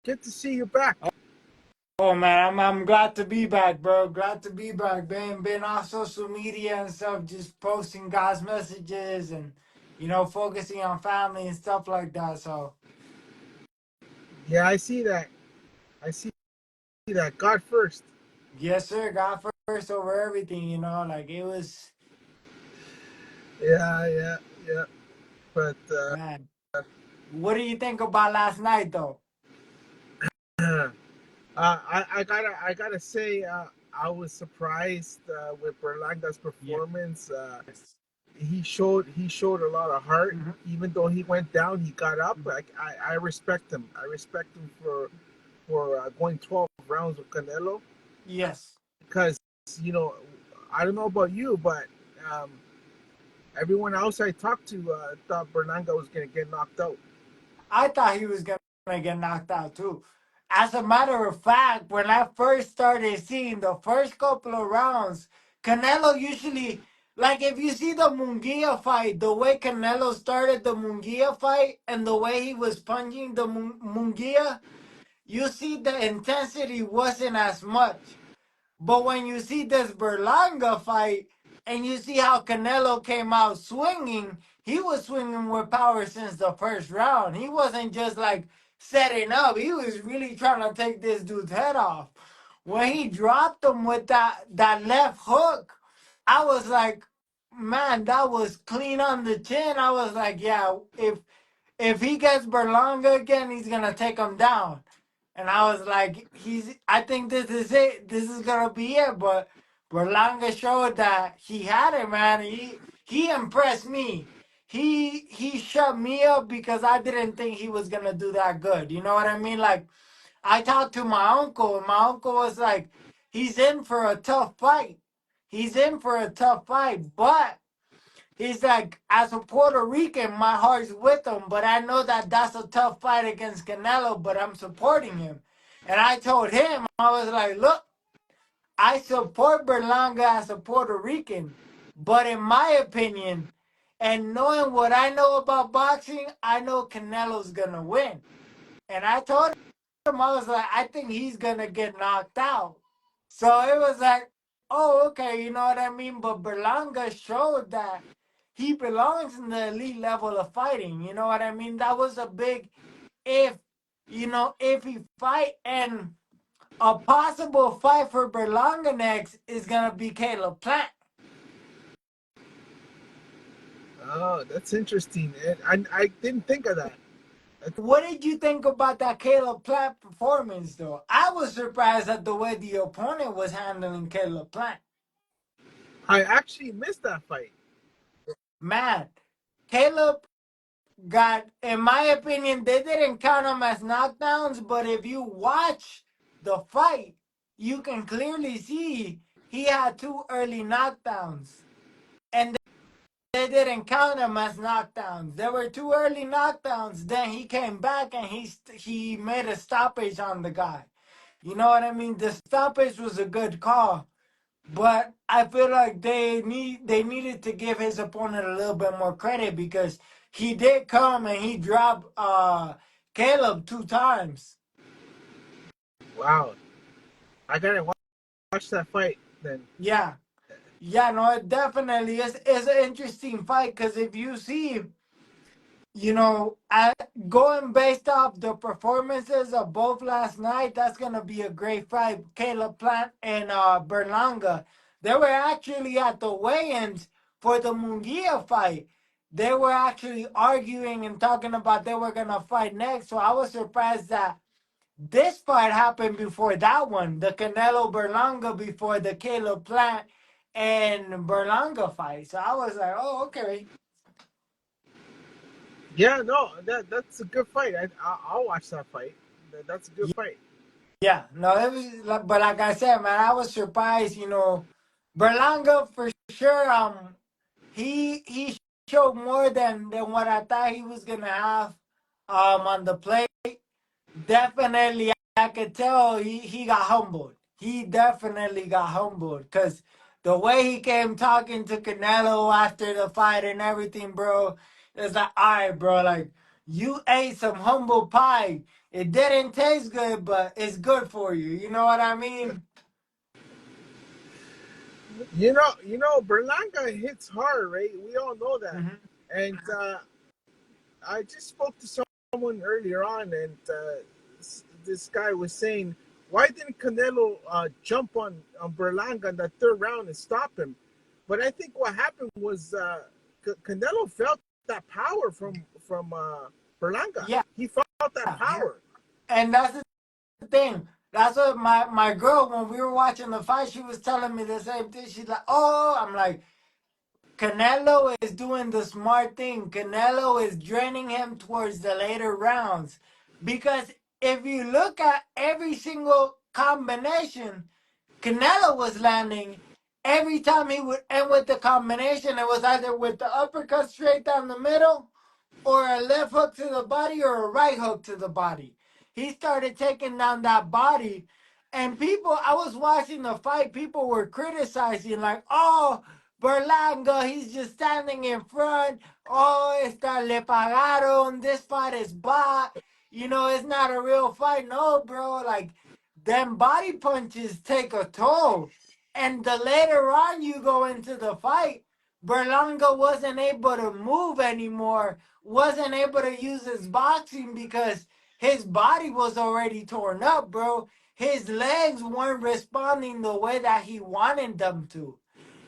Good to see you back. Oh man, I'm glad to be back, bro. Glad to be back. Been off social media and stuff, just posting God's messages and focusing on family and stuff like that. So Yeah, I see that. I see that. God first. yes, sir. God first over everything. Like it was Yeah, yeah, yeah. But man. What do you think about last night, though? I gotta say, I was surprised with Berlanga's Yes. performance. He showed a lot of heart. Mhm. Even though he went down, he got up. I respect him. I respect him for going 12 rounds with Canelo Yes. because you know I don't know about you, but um, everyone else I talked to thought Berlanga was gonna get knocked out. I thought he was gonna get knocked out too. As a matter of fact, when I first started seeing the first couple of rounds, Canelo usually, like if you see the Munguia fight, the way Canelo started the Munguia fight and the way he was punching the Munguia, you see the intensity wasn't as much. But when you see this Berlanga fight and you see how Canelo came out swinging, he was swinging with power since the first round. He wasn't just like setting up. He was really trying to take this dude's head off. When he dropped him with that left hook, I was like, man, that was clean on the chin. I was like, yeah, if he gets Berlanga again, he's gonna take him down. And I was like, I think this is it. This is gonna be it. But Berlanga showed that he had it, man. He impressed me. He shut me up because I didn't think he was gonna do that good. You know what I mean? Like I talked to my uncle, and my uncle was like, he's in for a tough fight. He's in for a tough fight, but he's like, as a Puerto Rican, my heart's with him, but I know that that's a tough fight against Canelo, but I'm supporting him. And I told him, I was like, look, I support Berlanga as a Puerto Rican, but in my opinion, and knowing what I know about boxing, I know Canelo's going to win. And I told him, I was like, I think he's going to get knocked out. So it was like, oh, okay, you know what I mean? But Berlanga showed that he belongs in the elite level of fighting. You know what I mean? That was a big if, if he fight. And a possible fight for Berlanga next is going to be Caleb Plant. Oh, that's interesting. And I didn't think of that. What did you think about that Caleb Plant performance, though? I was surprised at the way the opponent was handling Caleb Plant. I actually missed that fight. Man, Caleb got, in my opinion, they didn't count them as knockdowns, but if you watch the fight, you can clearly see he had two early knockdowns. And they didn't count them as knockdowns. There were two early knockdowns. Then he came back and he made a stoppage on the guy. You know what I mean? The stoppage was a good call. But I feel like they needed to give his opponent a little bit more credit because he did come and he dropped Caleb two times. Wow, I gotta watch that fight then. Yeah. Yeah, no, it definitely is an interesting fight because if you see, going based off the performances of both last night, that's gonna be a great fight. Caleb Plant and Berlanga, they were actually at the weigh-ins for the Munguia fight. They were actually arguing and talking about they were gonna fight next. So I was surprised that this fight happened before that one, the Canelo Berlanga before the Caleb Plant and Berlanga fight. So I was like, oh, okay. Yeah, no, that's a good fight. I'll watch that fight. That's a good fight. Yeah, no, it was, but like I said, man, I was surprised. Berlanga for sure. He showed more than what I thought he was gonna have. On the plate, definitely, I could tell he got humbled. He definitely got humbled because the way he came talking to Canelo after the fight and everything, bro, it's like, all right, bro, like you ate some humble pie. It didn't taste good, but it's good for you. You know what I mean? Berlanga hits hard, right? We all know that. Hmm. And I just spoke to someone earlier on, and this guy was saying, why didn't Canelo jump on Berlanga in that third round and stop him? But I think what happened was Canelo felt that power from Berlanga. Yeah, He felt that power. and that's the thing. That's what my girl, when we were watching the fight, she was telling me the same thing. She's like, "Oh," I'm like, Canelo is doing the smart thing. Canelo is draining him towards the later rounds. Because if you look at every single combination Canelo was landing, every time he would end with the combination, it was either with the uppercut straight down the middle, or a left hook to the body, or a right hook to the body. He started taking down that body. And people, I was watching the fight, people were criticizing, like, oh, Berlanga, he's just standing in front. Oh, esta le pagaron. This fight is bought. You know, it's not a real fight. No, bro. Like, them body punches take a toll. And the later on you go into the fight, Berlanga wasn't able to move anymore, wasn't able to use his boxing because his body was already torn up, bro. His legs weren't responding the way that he wanted them to.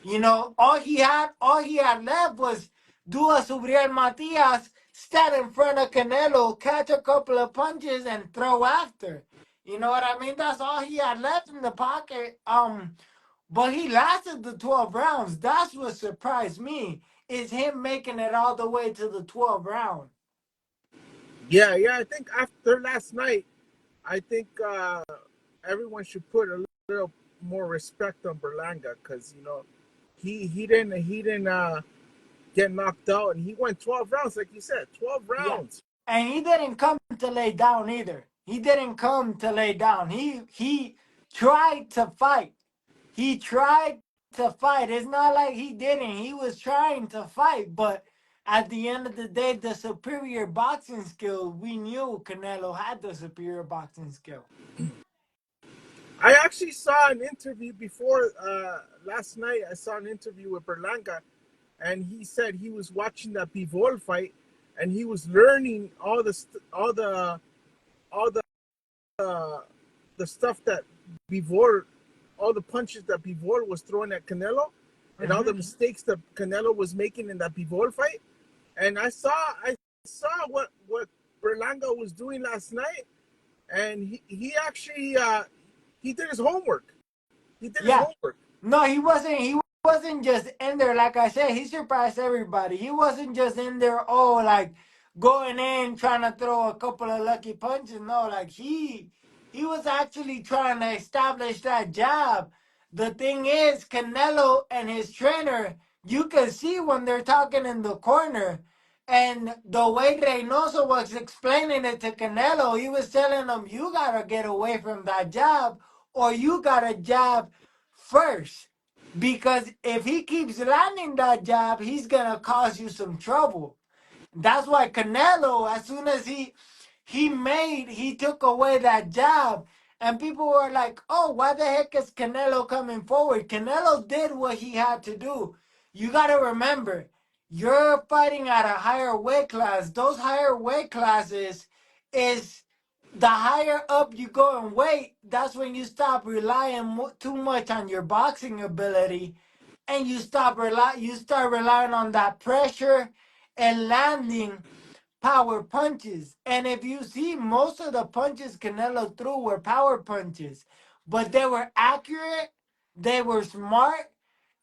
You know, all he had left was do a Subriel Matias, stand in front of Canelo, catch a couple of punches, and throw after. You know what I mean? That's all he had left in the pocket. But he lasted the 12 rounds. That's what surprised me, is him making it all the way to the 12th round. Yeah, yeah. I think after last night, I think everyone should put a little more respect on Berlanga because he didn't get knocked out and he went 12 rounds like you said, 12 Yeah. rounds. And he didn't come to lay down either. He didn't come to lay down. He tried to fight. He tried to fight. It's not like he didn't. He was trying to fight, but at the end of the day, the superior boxing skill, we knew Canelo had the superior boxing skill. I actually saw an interview before last night. I saw an interview with Berlanga, and he said he was watching that Bivol fight, and he was learning all the stuff that Bivol, all the punches that Bivol was throwing at Canelo, and all the Hmm. mistakes that Canelo was making in that Bivol fight. And I saw what Berlanga was doing last night, and he actually he did his homework. He did his Yeah. homework. No, he wasn't. He wasn't just in there. Like I said, he surprised everybody. He wasn't just in there. Oh, like going in trying to throw a couple of lucky punches. No, like he was actually trying to establish that jab. The thing is, Canelo and his trainer, you can see when they're talking in the corner. And the way Reynoso was explaining it to Canelo, he was telling him, you gotta get away from that jab, or you gotta jab first, because if he keeps landing that jab, he's gonna cause you some trouble. That's why Canelo, as soon as he took away that jab, and people were like, "Oh, why the heck is Canelo coming forward?" Canelo did what he had to do. You got to remember, you're fighting at a higher weight class. Those higher weight classes is the higher up you go in weight. That's when you stop relying too much on your boxing ability, and you start relying on that pressure and landing power punches. And if you see, most of the punches Canelo threw were power punches, but they were accurate, they were smart.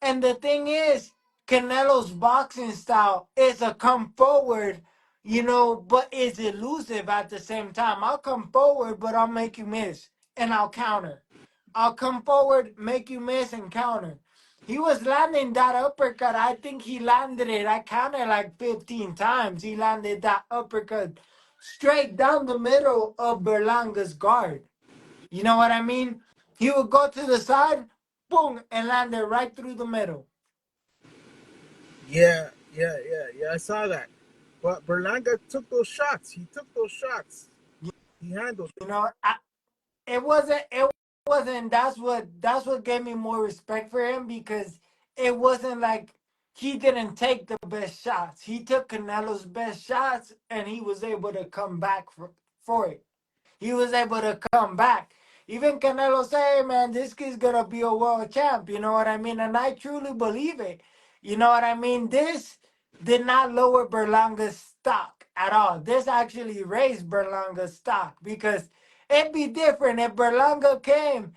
And the thing is, Canelo's boxing style is a come forward, but it's elusive at the same time. I'll come forward, but I'll make you miss and I'll counter. I'll come forward, make you miss, and counter. He was landing that uppercut. I think he landed it. I counted like 15 times. He landed that uppercut straight down the middle of Berlanga's guard. You know what I mean? He would go to the side, boom, and land it right through the middle. Yeah, yeah, yeah, yeah. I saw that. But Berlanga took those shots. He took those shots. You, He handled you it. know, it wasn't that's what gave me more respect for him because it wasn't like he didn't take the best shots. He took Canelo's best shots and he was able to come back for it. He was able to come back. Even Canelo say, hey, man, this kid's gonna be a world champ. You know what I mean? And I truly believe it. You know what I mean? This did not lower Berlanga's stock at all. This actually raised Berlanga's stock because it'd be different if Berlanga came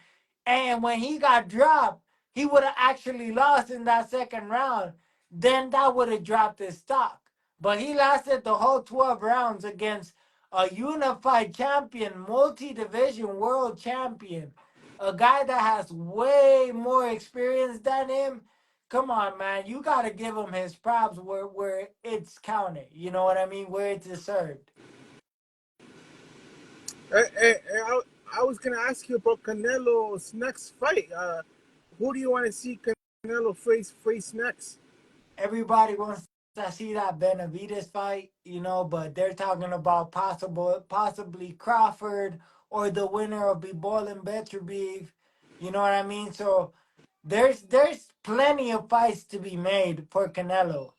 and when he got dropped, he would have actually lost in that second round. Then that would have dropped his stock. But he lasted the whole 12 rounds against a unified champion, multi-division world champion, a guy that has way more experience than him. Come on, man, you got to give him his props where it's counted. You know what I mean? Where it's deserved. I was gonna ask you about Canelo's next fight. Who do you want to see Canelo face next? Everybody wants to see that Benavides fight, you know, but they're talking about possibly Crawford or the winner of Bivol and Beterbiev. You know what I mean? So there's plenty of fights to be made for Canelo.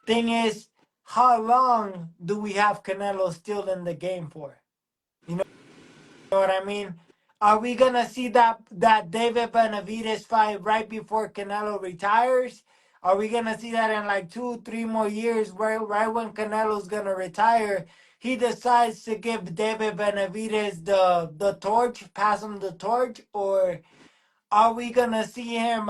Thing is, how long do we have Canelo still in the game for? You know what I mean? Are we gonna see that David Benavides fight right before Canelo retires? Are we gonna see that in like 2, 3 more years, right when Canelo's gonna retire? He decides to give David Benavides the torch, pass him the torch, or are we gonna see him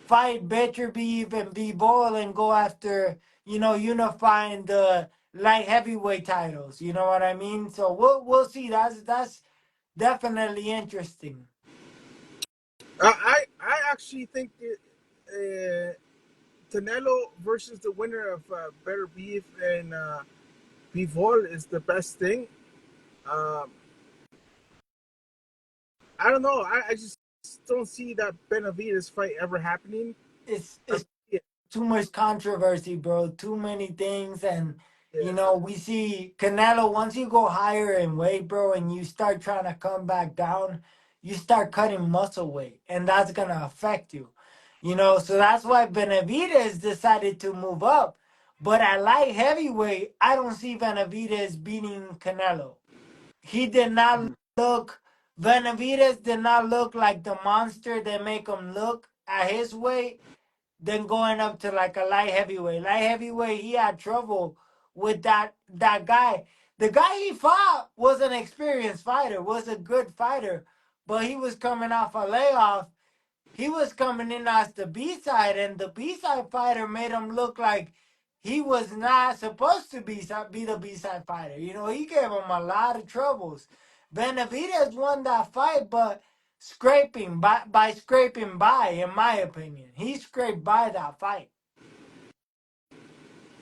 fight Beterbiev and Bivol and go after, unifying the light heavyweight titles? You know what I mean? So we'll see. That's definitely interesting. I actually think Canelo versus the winner of Better Beef and Bivol is the best thing. Um, I don't know. I just don't see that Benavides fight ever happening. It's too much controversy, bro. Too many things, and Yeah. we see Canelo once you go higher in weight, bro, and you start trying to come back down, you start cutting muscle weight, and that's gonna affect you. So that's why Benavides decided to move up. But at light heavyweight, I don't see Benavides beating Canelo. He did not look. Benavides did not look like the monster they make him look at his weight. Then going up to like a light heavyweight. Light heavyweight, he had trouble with that guy. The guy he fought was an experienced fighter, was a good fighter, but he was coming off a layoff. He was coming in as the B side, and the B side fighter made him look like he was not supposed to be the B side fighter. He gave him a lot of troubles. Benavides won that fight, but scraping by scraping by, in my opinion, he scraped by that fight.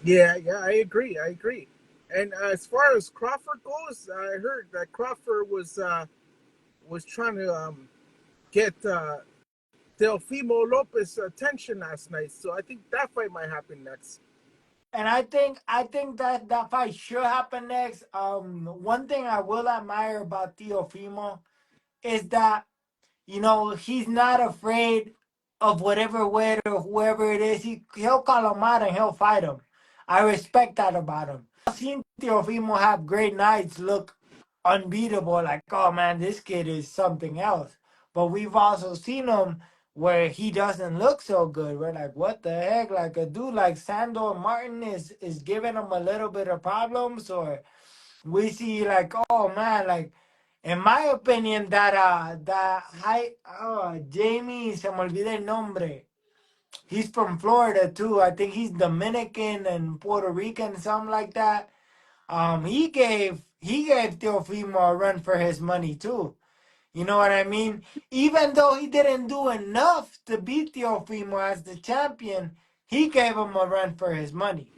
Yeah, I agree. I agree. And as far as Crawford goes, I heard that Crawford was trying to get Teofimo Lopez' attention last night. So I think that fight might happen next. And I think that fight should happen next. One thing I will admire about Teofimo is that he's not afraid of whatever way or whoever it is. He'll call him out and he'll fight him. I respect that about him. I've seen Teofimo have great nights, look unbeatable, like, oh man, this kid is something else. But we've also seen him where he doesn't look so good. We're like, what the heck? Like a dude like Sandor Martin is giving him a little bit of problems, or we see like, oh man, like in my opinion that high Jamie, se me olvida el nombre. He's from Florida too. I think he's Dominican and Puerto Rican, something like that. He gave Teofimo a run for his money too. You know what I mean? Even though he didn't do enough to beat Teofimo as the champion, he gave him a run for his money.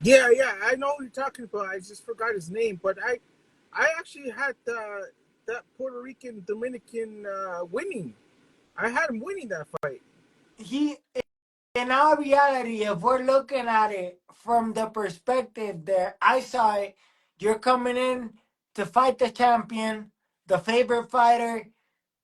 Yeah, I know what you're talking about. I just forgot his name, but I actually had that Puerto Rican Dominican winning. I had him winning that fight. He in our reality, if we're looking at it from the perspective that I saw it, you're coming in to fight the champion, the favorite fighter.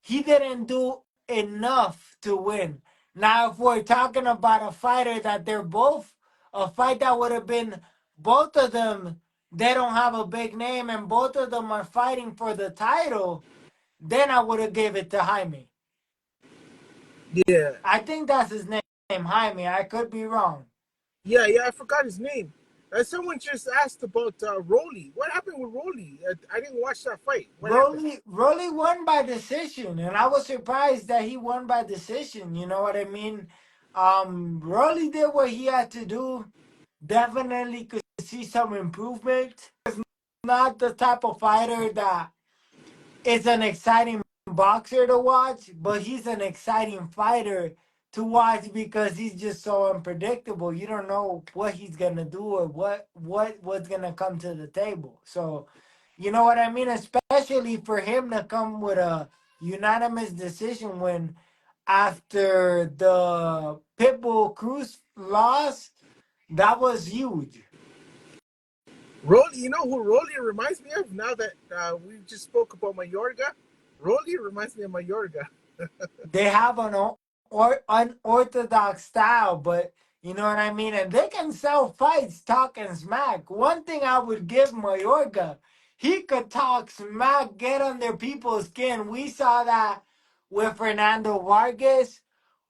He didn't do enough to win. Now, if we're talking about a fighter that they're both, a fight that would have been both of them, they don't have a big name and both of them are fighting for the title, then I would have gave it to Jaime. Yeah, I think that's his name, Jaime. I could be wrong. yeah. I forgot his name. Someone just asked about Rolly. What happened with Rolly? I didn't watch that fight. What happened? Rolly won by decision, and I was surprised that he won by decision. You know what I mean? Rolly did what he had to do. Definitely could see some improvement. Not the type of fighter that is an exciting boxer to watch, but he's an exciting fighter to watch because he's just so unpredictable. You don't know what he's gonna do or what's gonna come to the table. So, you know what I mean? Especially for him to come with a unanimous decision win after the Pitbull Cruz loss, that was huge. Rolly, you know who Rolly reminds me of? Now that we just spoke about Mayorga, Rolly reminds me of Mayorga. They have an unorthodox style, but you know what I mean? And they can sell fights talking smack. One thing I would give Mayorga, he could talk smack, get under people's skin. We saw that with Fernando Vargas.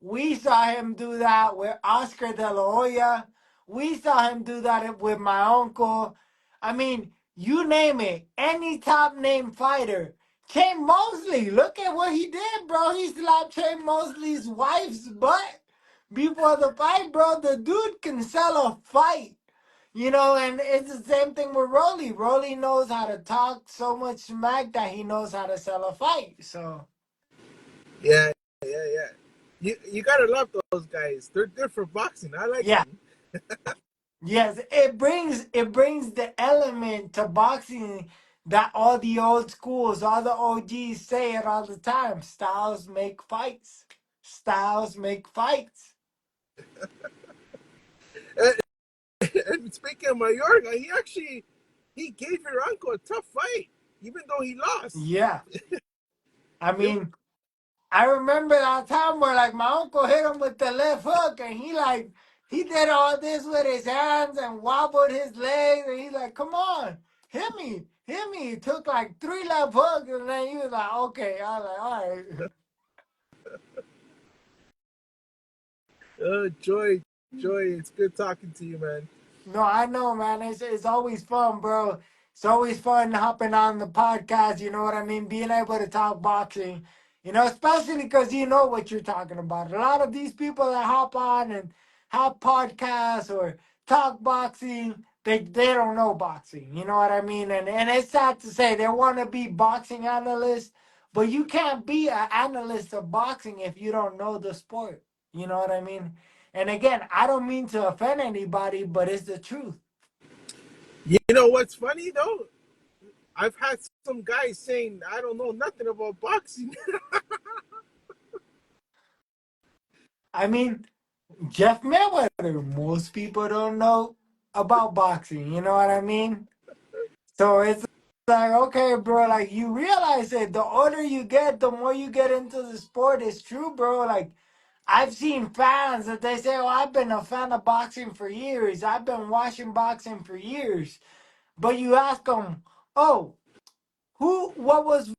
We saw him do that with Oscar De La Hoya. We saw him do that with my uncle. I mean, you name it, any top name fighter. Shane Mosley, look at what he did, bro. He slapped Shane Mosley's wife's butt before the fight, bro. The dude can sell a fight, you know, and it's the same thing with Rolly. Rolly knows how to talk so much smack that he knows how to sell a fight. So, Yeah, yeah. You gotta love those guys. They're good for boxing. I like yeah. them. Yes, it brings the element to boxing that all the old schools, all the OGs say it all the time. Styles make fights. Styles make fights. And speaking of Mayorga, he gave your uncle a tough fight, even though he lost. Yeah. I It, mean, I remember that time where like my uncle hit him with the left hook and he did all this with his hands and wobbled his legs and he's like, come on, hit me, hit me. He took like three left hooks and then he was like, okay. I was like, all right. Joy, it's good talking to you, man. No, I know, man. It's always fun, bro. It's always fun hopping on the podcast. You know what I mean? Being able to talk boxing. You know, especially because you know what you're talking about. A lot of these people that hop on and have podcasts or talk boxing, they don't know boxing. You know what I mean? And it's sad to say they want to be boxing analysts, but you can't be an analyst of boxing if you don't know the sport. You know what I mean? And again, I don't mean to offend anybody, but it's the truth. You know what's funny though? I've had some guys saying I don't know nothing about boxing. I mean, Jeff Mayweather, most people don't know about boxing. You know what I mean? So it's like, okay, bro, like you realize it. The older you get, the more you get into the sport. It's true, bro. Like, I've seen fans that they say, oh, I've been a fan of boxing for years. I've been watching boxing for years. But you ask them, oh, what was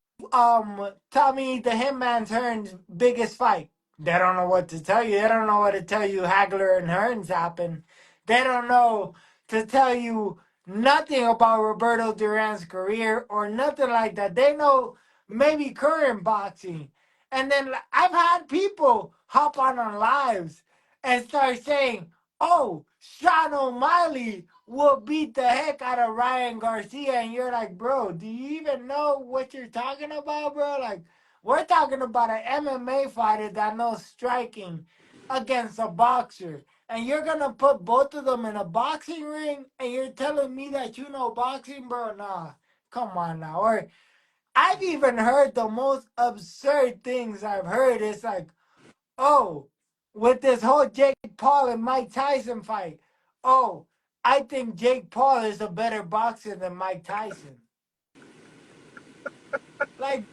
Tommy the Hitman Hearns' biggest fight? They don't know what to tell you. They don't know what to tell you Hagler and Hearns happened. They don't know to tell you nothing about Roberto Duran's career or nothing like that. They know maybe current boxing. And then I've had people hop on lives and start saying, oh, Sean O'Malley will beat the heck out of Ryan Garcia. And you're like, bro, do you even know what you're talking about, bro? Like, we're talking about an MMA fighter that knows striking against a boxer. And you're going to put both of them in a boxing ring and you're telling me that you know boxing, bro? Nah, come on now. Or I've even heard the most absurd things I've heard. It's like, oh, with this whole Jake Paul and Mike Tyson fight. Oh, I think Jake Paul is a better boxer than Mike Tyson. Like,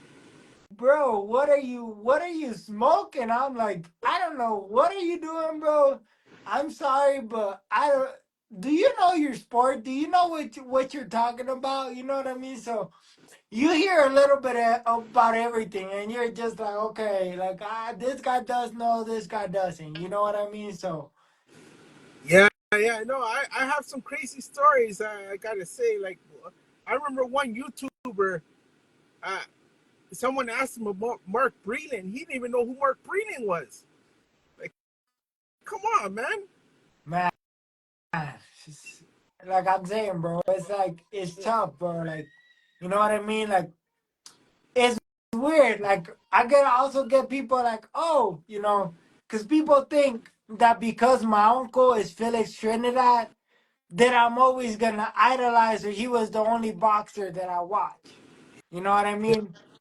bro, what are you smoking? I'm like, I don't know. What are you doing, bro? I'm sorry, but I don't. Do you know your sport? Do you know what you're talking about? You know what I mean? So you hear a little bit about everything, and you're just like, okay, like this guy does know, this guy doesn't. You know what I mean? So Yeah, yeah. No, I have some crazy stories. I gotta say, like, I remember one YouTuber. Uh, Someone asked him about Mark Breland. He didn't even know who Mark Breland was. Like, come on, man. man, it's just- like I'm saying, bro, it's like it's tough, bro. Like, you know what I mean? Like it's weird. Like I get also get people like, oh, because people think that because my uncle is Felix Trinidad, that I'm always gonna idolize or he was the only boxer that I watch. You know what I mean?